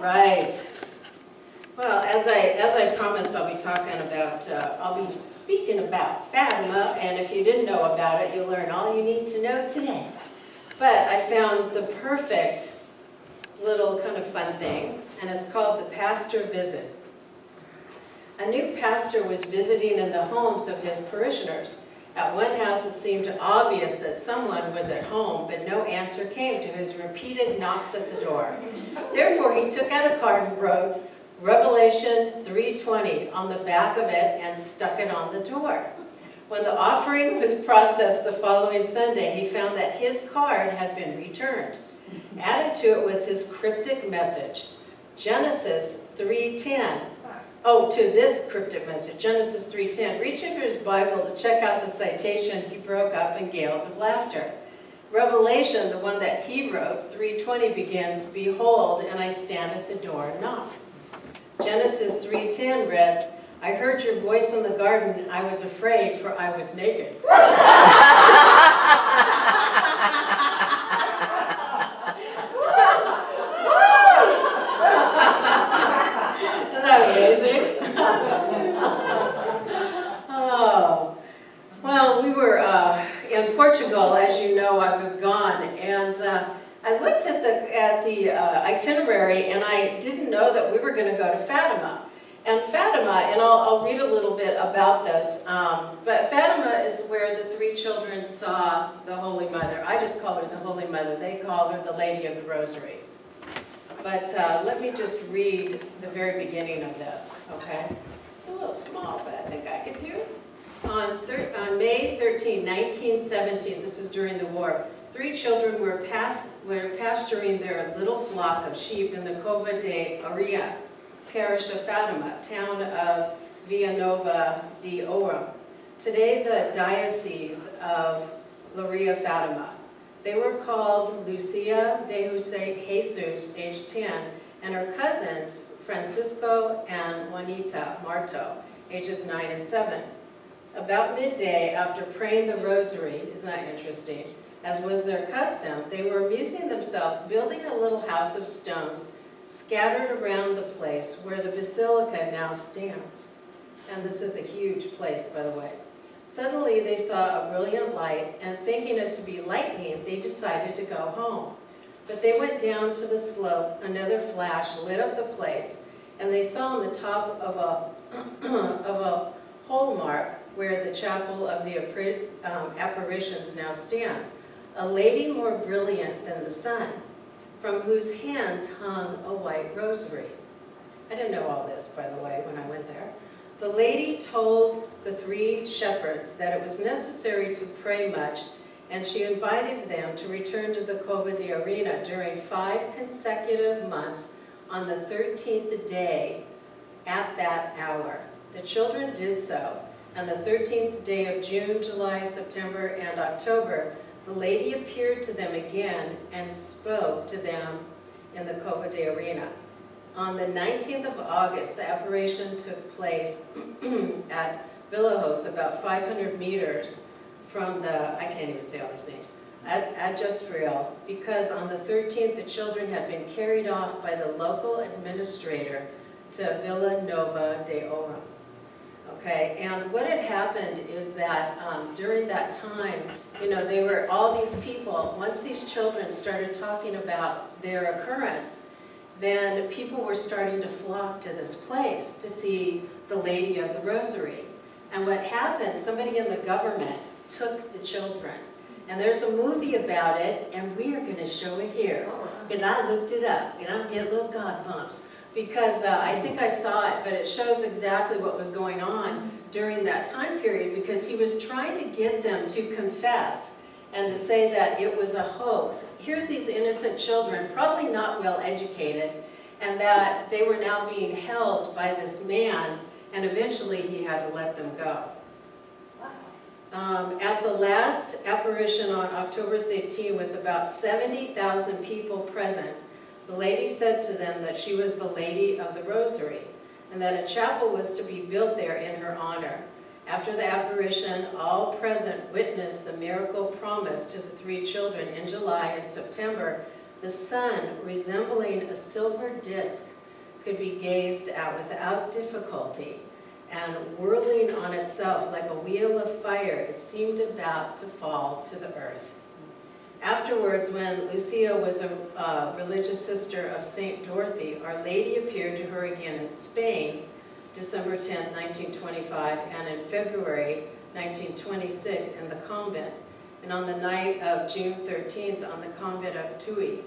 right. Well, as I promised, I'll be speaking about Fatima, and if you didn't know about it, you'll learn all you need to know today. But I found the perfect little kind of fun thing, and it's called the pastor visit. A new pastor was visiting in the homes of his parishioners. At one house, it seemed obvious that someone was at home, but no answer came to his repeated knocks at the door. Therefore, he took out a card and wrote Revelation 3:20 on the back of it and stuck it on the door. When the offering was processed the following Sunday, he found that his card had been returned. Added to it was his cryptic message, Genesis 3:10. Oh, to this cryptic message, Genesis 3:10. Reaching for his Bible to check out the citation, he broke up in gales of laughter. Revelation, the one that he wrote, 3:20 begins, Behold, and I stand at the door and knock. Genesis 3:10 reads, I heard your voice in the garden, and I was afraid, for I was naked. Isn't that amazing? Oh, well, we were in Portugal, as you know. I was gone, and I looked at the itinerary, and I didn't know that we were going to go to Fatima. And Fatima, and I'll read a little bit about this, but Fatima is where the three children saw the Holy Mother. I just call her the Holy Mother. They call her the Lady of the Rosary. But let me just read the very beginning of this, okay? It's a little small, but I think I can do it. On May 13, 1917, this is during the war, 3 children were pasturing their little flock of sheep in the Cova de Aria, parish of Fatima, town of Villanova de Ouro, today the Diocese of Loria Fatima. They were called Lucia de Jesus, age 10, and her cousins, Francisco and Juanita Marto, ages 9 and 7. About midday, after praying the rosary, isn't that interesting, as was their custom, they were amusing themselves building a little house of stones scattered around the place where the basilica now stands. And this is a huge place, by the way. Suddenly they saw a brilliant light, and thinking it to be lightning, they decided to go home. But they went down to the slope, another flash lit up the place, and they saw on the top of a hole mark where the chapel of the apparitions now stands, a lady more brilliant than the sun, from whose hands hung a white rosary. I didn't know all this, by the way, when I went there. The lady told the 3 shepherds that it was necessary to pray much, and she invited them to return to the Cova de Arena during 5 consecutive months on the 13th day at that hour. The children did so, and the 13th day of June, July, September, and October, the lady appeared to them again and spoke to them in the Cova de Arena. On the 19th of August, the apparition took place at Villajos, about 500 meters from the, I can't even say all those names, at Justriel, because on the 13th, the children had been carried off by the local administrator to Villanova de Ouro. Okay, and what had happened is that during that time, you know, they were all these people, once these children started talking about their occurrence, then people were starting to flock to this place to see the Lady of the Rosary. And what happened, somebody in the government took the children. And there's a movie about it, and we are going to show it here. Because I looked it up, and I'm getting little God bumps. Because I think I saw it, but it shows exactly what was going on during that time period, because he was trying to get them to confess and to say that it was a hoax. Here's these innocent children, probably not well educated, and that they were now being held by this man, and eventually he had to let them go. At the last apparition on October 13, with about 70,000 people present, the lady said to them that she was the Lady of the Rosary, and that a chapel was to be built there in her honor. After the apparition, all present witnessed the miracle promised to the 3 children in July and September. The sun, resembling a silver disc, could be gazed at without difficulty, and whirling on itself like a wheel of fire, it seemed about to fall to the earth. Afterwards, when Lucia was a religious sister of Saint Dorothy, Our Lady appeared to her again in Spain, December 10, 1925, and in February 1926 in the convent, and on the night of June 13th on the convent of Tui,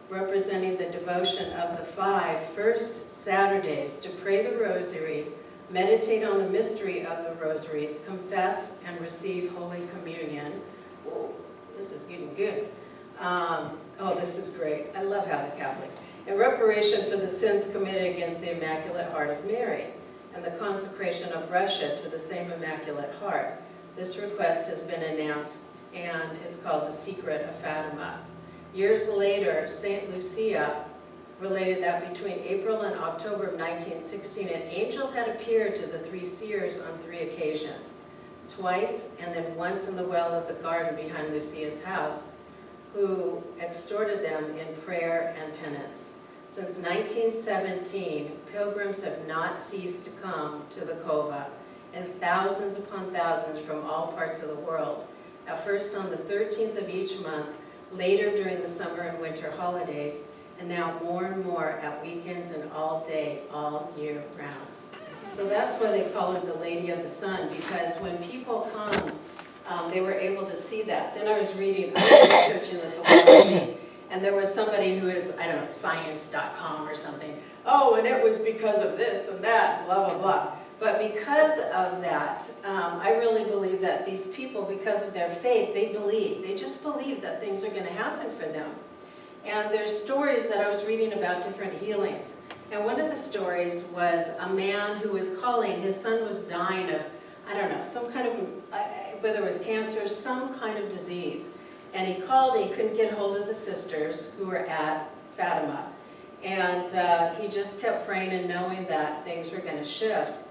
representing the devotion of the 5 first Saturdays to pray the rosary, meditate on the mystery of the rosaries, confess and receive Holy Communion. Whoa, this is getting good. Oh, this is great. I love how the Catholics. In reparation for the sins committed against the Immaculate Heart of Mary and the consecration of Russia to the same Immaculate Heart. This request has been announced and is called the Secret of Fatima. Years later, St. Lucia related that between April and October of 1916, an angel had appeared to the 3 seers on 3 occasions, twice and then once in the well of the garden behind Lucia's house, who exhorted them in prayer and penance. Since 1917, pilgrims have not ceased to come to the Cova, and thousands upon thousands from all parts of the world, at first on the 13th of each month, later during the summer and winter holidays, and now more and more at weekends and all day, all year round. So that's why they call her the Lady of the Sun, because when people come, they were able to see that. Then I was researching this a while, and there was somebody who is, I don't know, science.com or something. Oh, and it was because of this and that, blah, blah, blah. But because of that, I really believe that these people, because of their faith, they just believe that things are going to happen for them. And there's stories that I was reading about different healings. And one of the stories was a man who was calling, his son was dying of, I don't know, some kind of, whether it was cancer, some kind of disease. And he called, and he couldn't get hold of the sisters who were at Fatima. And he just kept praying and knowing that things were going to shift.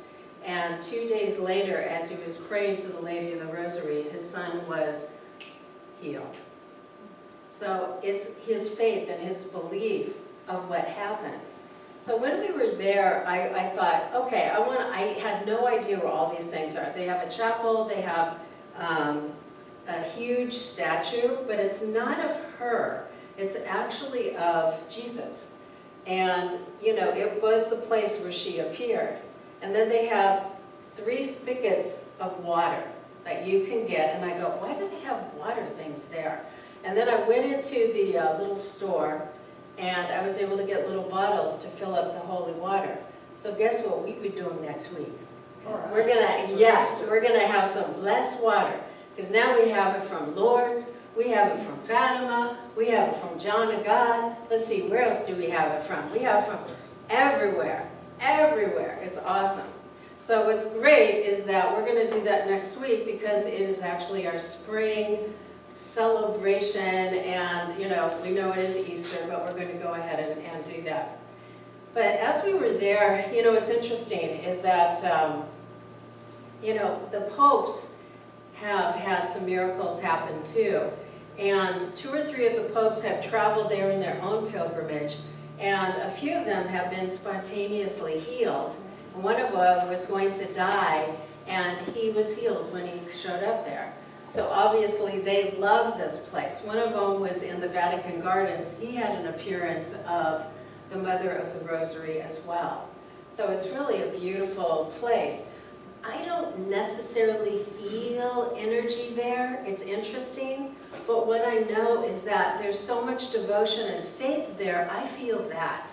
And 2 days later, as he was praying to the Lady of the Rosary, his son was healed. So it's his faith and his belief of what happened. So when we were there, I thought, okay, I had no idea where all these things are. They have a chapel, they have a huge statue, but it's not of her. It's actually of Jesus. And, you know, it was the place where she appeared. And then they have 3 spigots of water that you can get. And I go, why do they have water things there? And then I went into the little store, and I was able to get little bottles to fill up the holy water. So guess what we'll be doing next week? Right. We're gonna have some blessed water. Because now we have it from Lourdes, we have it from Fatima, we have it from John of God. Let's see, where else do we have it from? We have it from everywhere, everywhere. It's awesome. So what's great is that we're going to do that next week, because it is actually our spring celebration, and you know, we know it is Easter, but we're going to go ahead and do that. But as we were there, you know, what's interesting is that, you know, the popes have had some miracles happen too. And 2 or 3 of the popes have traveled there in their own pilgrimage, and a few of them have been spontaneously healed. And one of them was going to die, and he was healed when he showed up there. So obviously they love this place. One of them was in the Vatican Gardens. He had an appearance of the Mother of the Rosary as well. So it's really a beautiful place. I don't necessarily feel energy there. It's interesting, but what I know is that there's so much devotion and faith there. I feel that.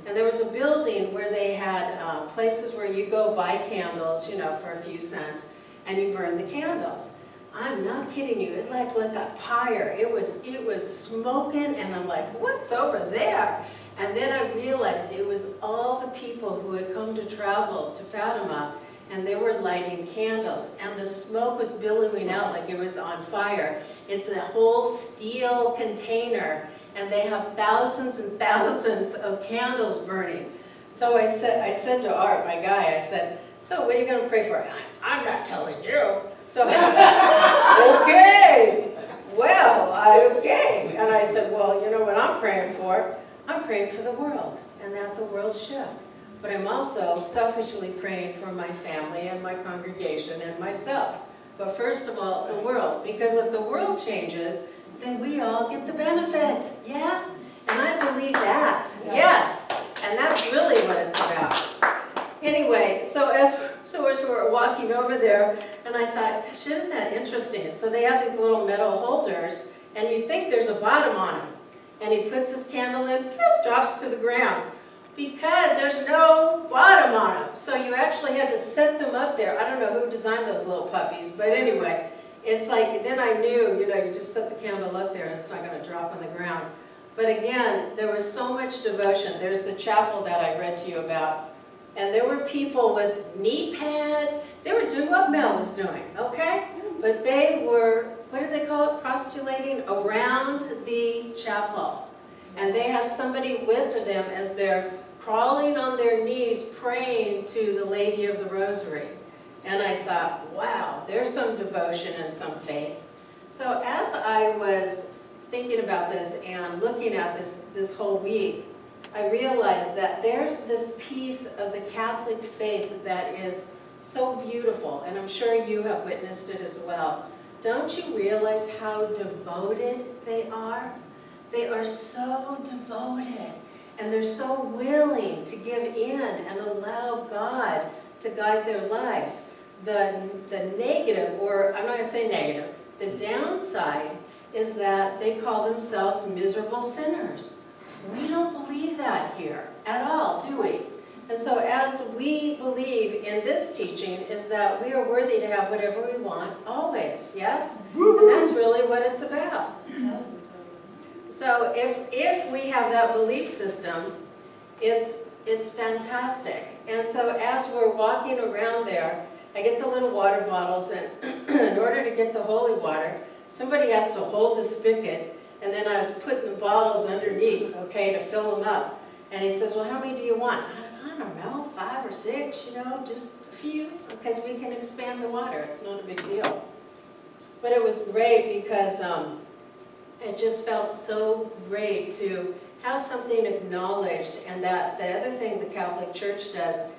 And there was a building where they had places where you go buy candles, you know, for a few cents, and you burn the candles. I'm not kidding you. It like lit a fire. It was smoking, and I'm like, what's over there? And then I realized it was all the people who had come to travel to Fatima, and they were lighting candles, and the smoke was billowing out like it was on fire. It's a whole steel container, and they have thousands and thousands of candles burning. So I said to Art, my guy, I said, so what are you going to pray for? I'm not telling you. So, okay, well, okay. And I said, well, you know what I'm praying for? I'm praying for the world and that the world shift. But I'm also selfishly praying for my family and my congregation and myself. But first of all, the world. Because if the world changes, then we all get the benefit. Yeah? And I believe that. Yes. And that's really what it's about. Anyway, so as we were walking over there, and I thought, isn't that interesting? So they have these little metal holders, and you think there's a bottom on them. And he puts his candle in, drops to the ground. Because there's no bottom on them. So you actually had to set them up there. I don't know who designed those little puppies, but anyway, it's like, then I knew, you just set the candle up there and it's not going to drop on the ground. But again, there was so much devotion. There's the chapel that I read to you about. And there were people with knee pads. They were doing what Mel was doing, okay? But they were, what do they call it? Prostulating around the chapel. And they had somebody with them as they're crawling on their knees praying to the Lady of the Rosary. And I thought, wow, there's some devotion and some faith. So as I was thinking about this and looking at this whole week, I realized that there's this piece of the Catholic faith that is so beautiful, and I'm sure you have witnessed it as well. Don't you realize how devoted they are? They are so devoted, and they're so willing to give in and allow God to guide their lives. The negative, or I'm not going to say negative, the downside is that they call themselves miserable sinners. We don't believe that here at all, do we? And so as we believe in this teaching is that we are worthy to have whatever we want always, yes? And that's really what it's about. So if we have that belief system, it's fantastic. And so as we're walking around there, I get the little water bottles, and in order to get the holy water, somebody has to hold the spigot, and then I was putting the bottles underneath, okay, to fill them up. And he says, well, how many do you want? I don't know, 5 or 6, just a few, because we can expand the water. It's not a big deal. But it was great because it just felt so great to have something acknowledged. And that the other thing the Catholic Church does,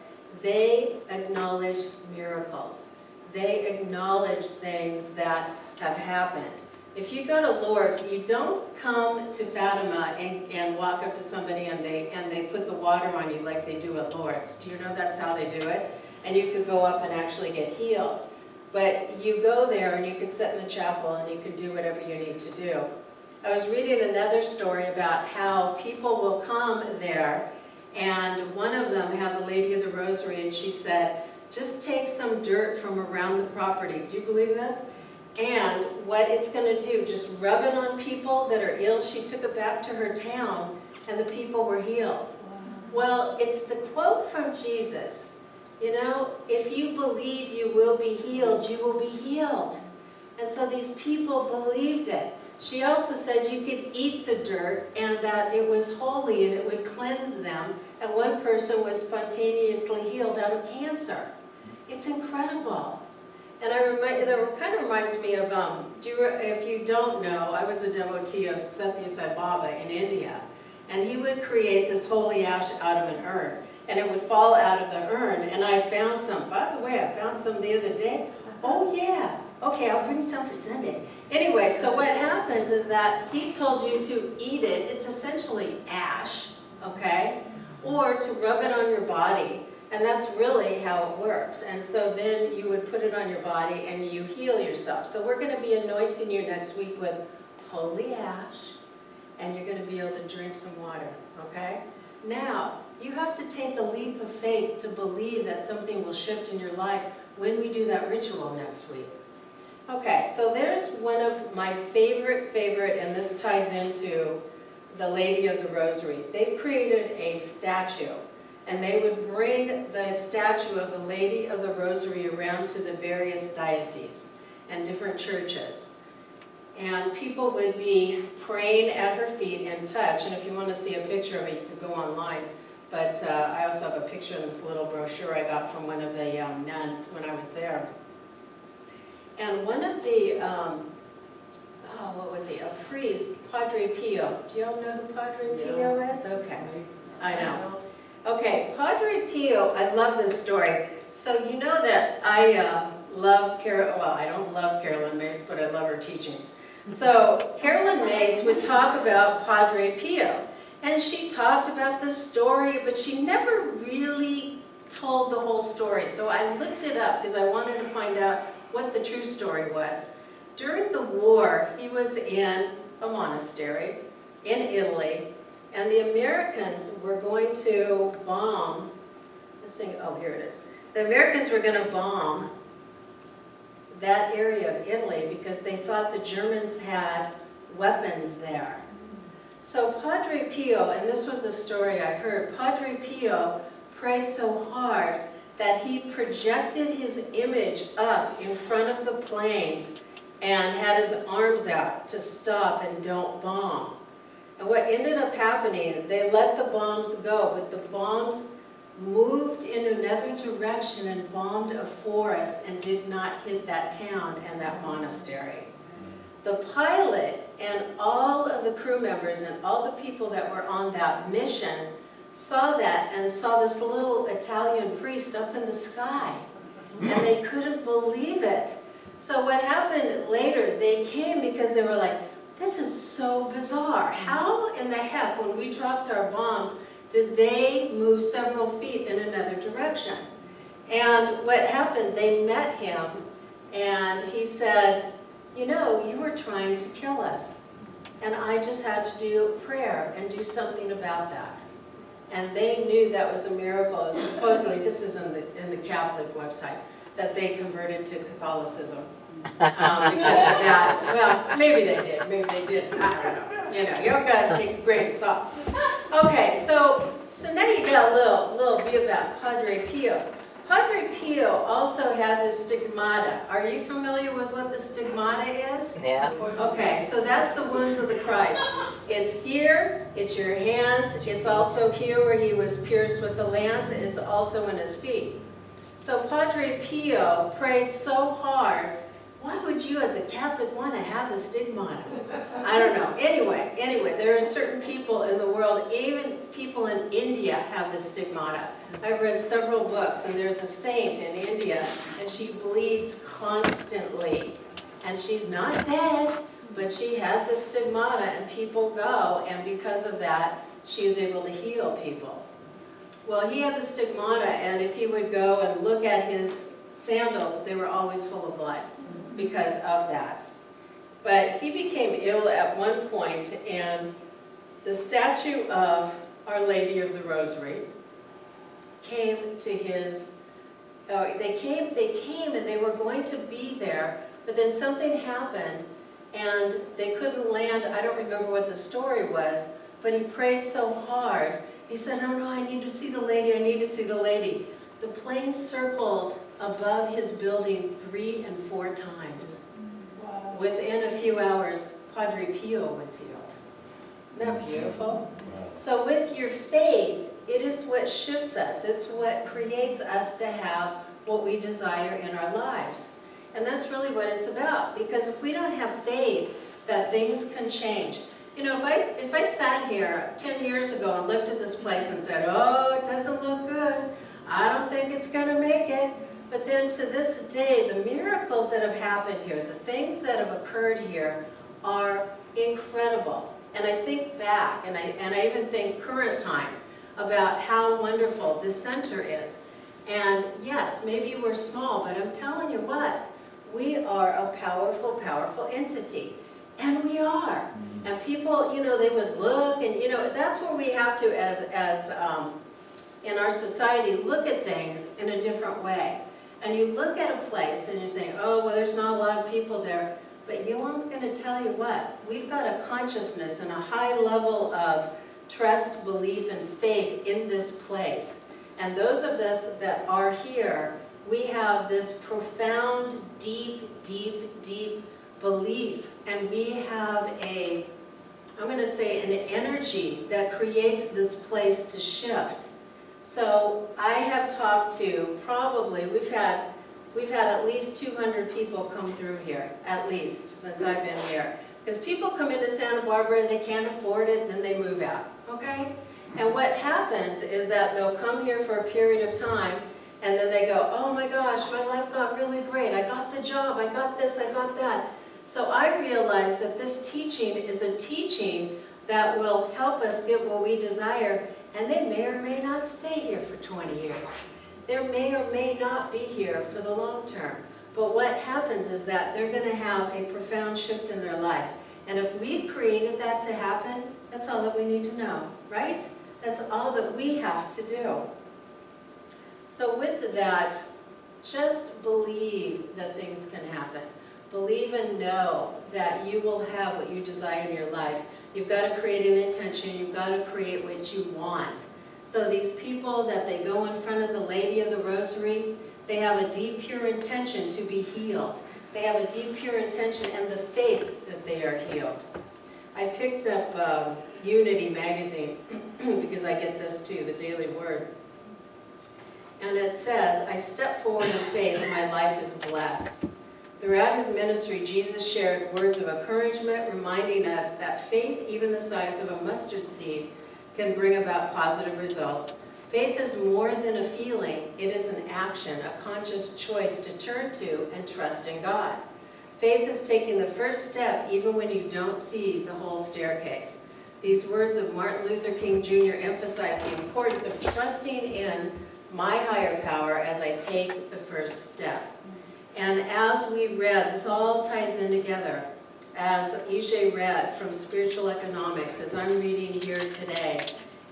they acknowledge miracles. They acknowledge things that have happened. If you go to Lourdes, you don't come to Fatima and walk up to somebody and they put the water on you like they do at Lourdes. Do you know that's how they do it? And you could go up and actually get healed. But you go there and you could sit in the chapel and you could do whatever you need to do. I was reading another story about how people will come there, and one of them had the Lady of the Rosary, and she said, just take some dirt from around the property. Do you believe this? And what it's going to do, just rub it on people that are ill. She took it back to her town, and the people were healed. Wow. Well, it's the quote from Jesus. If you believe you will be healed, you will be healed. And so these people believed it. She also said you could eat the dirt and that it was holy and it would cleanse them. And one person was spontaneously healed out of cancer. It's incredible. And that kind of reminds me of, if you don't know, I was a devotee of Sathya Sai Baba in India. And he would create this holy ash out of an urn. And it would fall out of the urn. And I found some. By the way, I found some the other day. Oh, yeah. Okay, I'll bring some for Sunday. Anyway, so what happens is that he told you to eat it. It's essentially ash, okay? Or to rub it on your body. And that's really how it works. And so then you would put it on your body and you heal yourself. So we're going to be anointing you next week with holy ash. And you're going to be able to drink some water, okay? Now, you have to take a leap of faith to believe that something will shift in your life when we do that ritual next week. Okay, so there's one of my favorite, and this ties into the Lady of the Rosary. They created a statue, and they would bring the statue of the Lady of the Rosary around to the various dioceses and different churches. And people would be praying at her feet in touch, and if you want to see a picture of it, you could go online. But I also have a picture in this little brochure I got from one of the nuns when I was there. And one of the what was he, a priest, Padre Pio. Do you all know who Padre Pio is? Okay, I know. Okay, Padre Pio, I love this story. So you know that I love I don't love Carolyn Mace, but I love her teachings. So Carolyn Mace would talk about Padre Pio, and she talked about the story, but she never really told the whole story. So I looked it up because I wanted to find out what the true story was. During the war, he was in a monastery in Italy, and the Americans were going to bomb, here it is. The Americans were going to bomb that area of Italy because they thought the Germans had weapons there. So Padre Pio, and this was a story I heard, Padre Pio prayed so hard that he projected his image up in front of the planes and had his arms out to stop and don't bomb. And what ended up happening, they let the bombs go, but the bombs moved in another direction and bombed a forest and did not hit that town and that monastery. The pilot and all of the crew members and all the people that were on that mission saw that and saw this little Italian priest up in the sky, and they couldn't believe it. So what happened later, they came because they were like, this is so bizarre. How in the heck, when we dropped our bombs, did they move several feet in another direction? And what happened, they met him, and he said, you know, you were trying to kill us, and I just had to do prayer and do something about that. And they knew that was a miracle, and supposedly, this is in the Catholic website, that they converted to Catholicism because of that. Well, maybe they did, maybe they didn't, I don't know. You know, you don't gotta take a grain of salt. Okay, so now you got a little view about Padre Pio. Padre Pio also had the stigmata. Are you familiar with what the stigmata is? Yeah. Okay, so that's the wounds of the Christ. It's here, it's your hands, it's also here where he was pierced with the lance, and it's also in his feet. So Padre Pio prayed so hard. Why would you as a Catholic want to have the stigmata? I don't know. Anyway, there are certain people in the world, even people in India have the stigmata. I've read several books, and there's a saint in India, and she bleeds constantly. And she's not dead, but she has the stigmata, and people go, and because of that, she is able to heal people. Well, he had the stigmata, and if he would go and look at his sandals, they were always full of blood because of that. But he became ill at one point, and the statue of Our Lady of the Rosary came to his, they came and they were going to be there, but then something happened and they couldn't land. I don't remember what the story was, but he prayed so hard. He said, no, I need to see the lady, I need to see the lady. The plane circled above his building 3 and 4 times. Wow. Within a few hours, Padre Pio was healed. Isn't that beautiful? Wow. So with your faith, it is what shifts us. It's what creates us to have what we desire in our lives. And that's really what it's about. Because if we don't have faith that things can change. You know, if I sat here 10 years ago and looked at this place and said, oh, it doesn't look good, I don't think it's going to make it. But then to this day, the miracles that have happened here, the things that have occurred here are incredible. And I think back, and I even think current time, about how wonderful this center is. And yes, maybe we're small, but I'm telling you what, we are a powerful, powerful entity. And we are. And people, you know, they would look, and you know, that's where we have to, as in our society, look at things in a different way. And you look at a place and you think, oh, well, there's not a lot of people there. But you know, I'm going to tell you what, we've got a consciousness and a high level of trust, belief, and faith in this place. And those of us that are here, we have this profound, deep, deep, deep belief. And we have a, I'm going to say, an energy that creates this place to shift. So I have talked to probably, we've had at least 200 people come through here, at least, since I've been here. Because people come into Santa Barbara and they can't afford it, and then they move out, okay? And what happens is that they'll come here for a period of time, and then they go, oh my gosh, my life got really great. I got the job, I got this, I got that. So I realized that this teaching is a teaching that will help us get what we desire, and they may or may not stay here for 20 years. They may or may not be here for the long term. But what happens is that they're going to have a profound shift in their life. And if we've created that to happen, that's all that we need to know, right? That's all that we have to do. So with that, just believe that things can happen. Believe and know that you will have what you desire in your life. You've got to create an intention. You've got to create what you want. So these people that they go in front of the Lady of the Rosary, they have a deep, pure intention to be healed. They have a deep, pure intention and the faith that they are healed. I picked up Unity magazine because I get this too, the Daily Word. And it says, I step forward in faith and my life is blessed. Throughout his ministry, Jesus shared words of encouragement, reminding us that faith, even the size of a mustard seed, can bring about positive results. Faith is more than a feeling. It is an action, a conscious choice to turn to and trust in God. Faith is taking the first step even when you don't see the whole staircase. These words of Martin Luther King Jr. emphasize the importance of trusting in my higher power as I take the first step. And as we read, this all ties in together. As EJ read from Spiritual Economics, as I'm reading here today,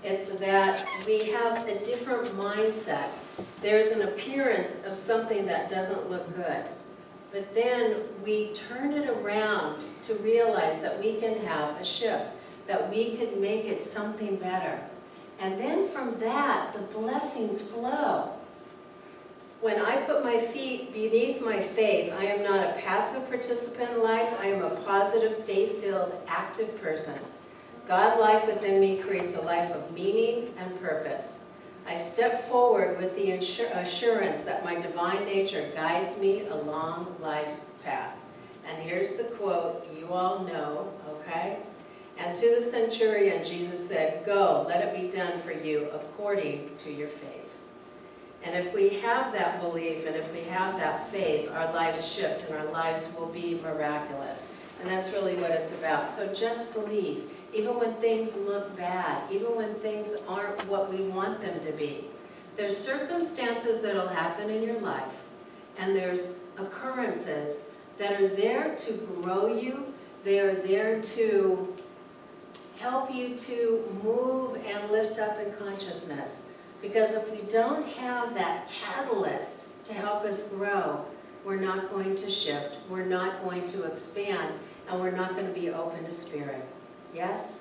it's that we have a different mindset. There's an appearance of something that doesn't look good. But then we turn it around to realize that we can have a shift, that we can make it something better. And then from that, the blessings flow. When I put my feet beneath my faith, I am not a passive participant in life. I am a positive, faith-filled, active person. God life within me creates a life of meaning and purpose. I step forward with the assurance that my divine nature guides me along life's path. And here's the quote you all know, okay? And to the centurion, Jesus said, go, let it be done for you according to your faith. And if we have that belief and if we have that faith, our lives shift and our lives will be miraculous. And that's really what it's about. So just believe, even when things look bad, even when things aren't what we want them to be. There's circumstances that will happen in your life, and there's occurrences that are there to grow you. They are there to help you to move and lift up in consciousness. Because if we don't have that catalyst to help us grow, we're not going to shift, we're not going to expand, and we're not going to be open to spirit. Yes?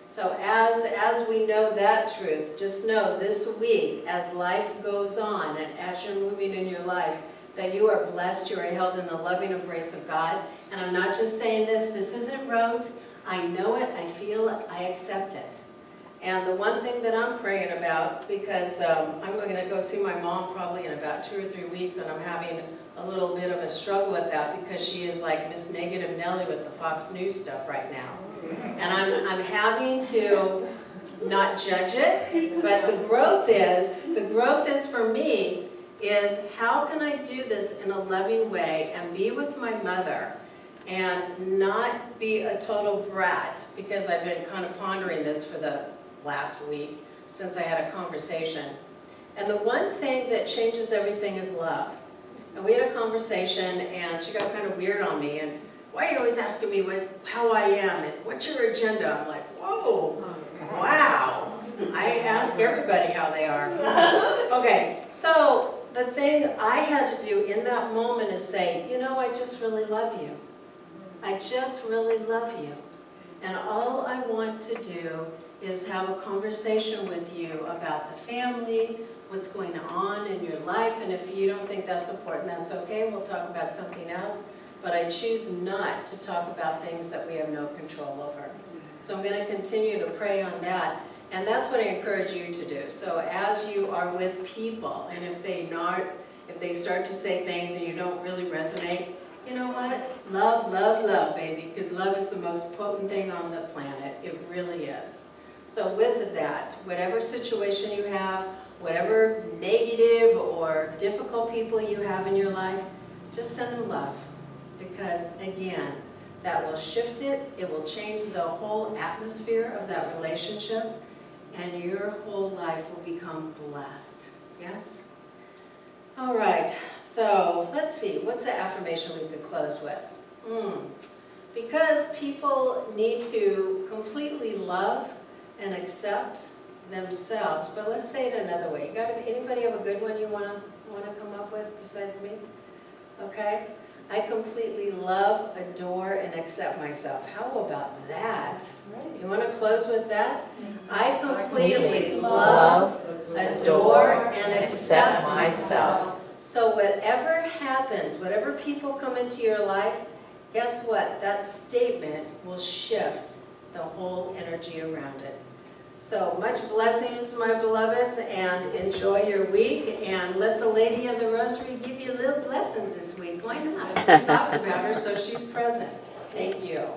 So as we know that truth, just know this week, as life goes on, and as you're moving in your life, that you are blessed, you are held in the loving embrace of God. And I'm not just saying this isn't rote. I know it, I feel it, I accept it. And the one thing that I'm praying about, because I'm going to go see my mom probably in about 2 or 3 weeks, and I'm having a little bit of a struggle with that because she is like Miss Negative Nelly with the Fox News stuff right now. And I'm having to not judge it, but the growth is for me is how can I do this in a loving way and be with my mother and not be a total brat, because I've been kind of pondering this for the last week since I had a conversation. And the one thing that changes everything is love. And we had a conversation and she got kind of weird on me, and why are you always asking me how I am and what's your agenda? I'm like, whoa, wow. I ask everybody how they are. Okay, so the thing I had to do in that moment is say, you know, I just really love you. I just really love you. And all I want to do is have a conversation with you about the family, what's going on in your life, and if you don't think that's important, that's okay, we'll talk about something else, but I choose not to talk about things that we have no control over. So I'm going to continue to pray on that, and that's what I encourage you to do. So as you are with people, and if they start to say things and you don't really resonate, you know what? Love, love, love, baby, because love is the most potent thing on the planet. It really is. So with that, whatever situation you have, whatever negative or difficult people you have in your life, just send them love. Because again, that will shift it. It will change the whole atmosphere of that relationship, and your whole life will become blessed. Yes? All right, so let's see, what's the affirmation we could close with? Because people need to completely love and accept themselves, but let's say it another way. Anybody have a good one you want to come up with besides me? Okay? I completely love, adore, and accept myself. How about that? You want to close with that? I completely love, adore, and accept myself. So whatever happens, whatever people come into your life, guess what? That statement will shift the whole energy around it. So much blessings, my beloveds, and enjoy your week. And let the Lady of the Rosary give you little blessings this week. Why not? We talked about her, so she's present. Thank you.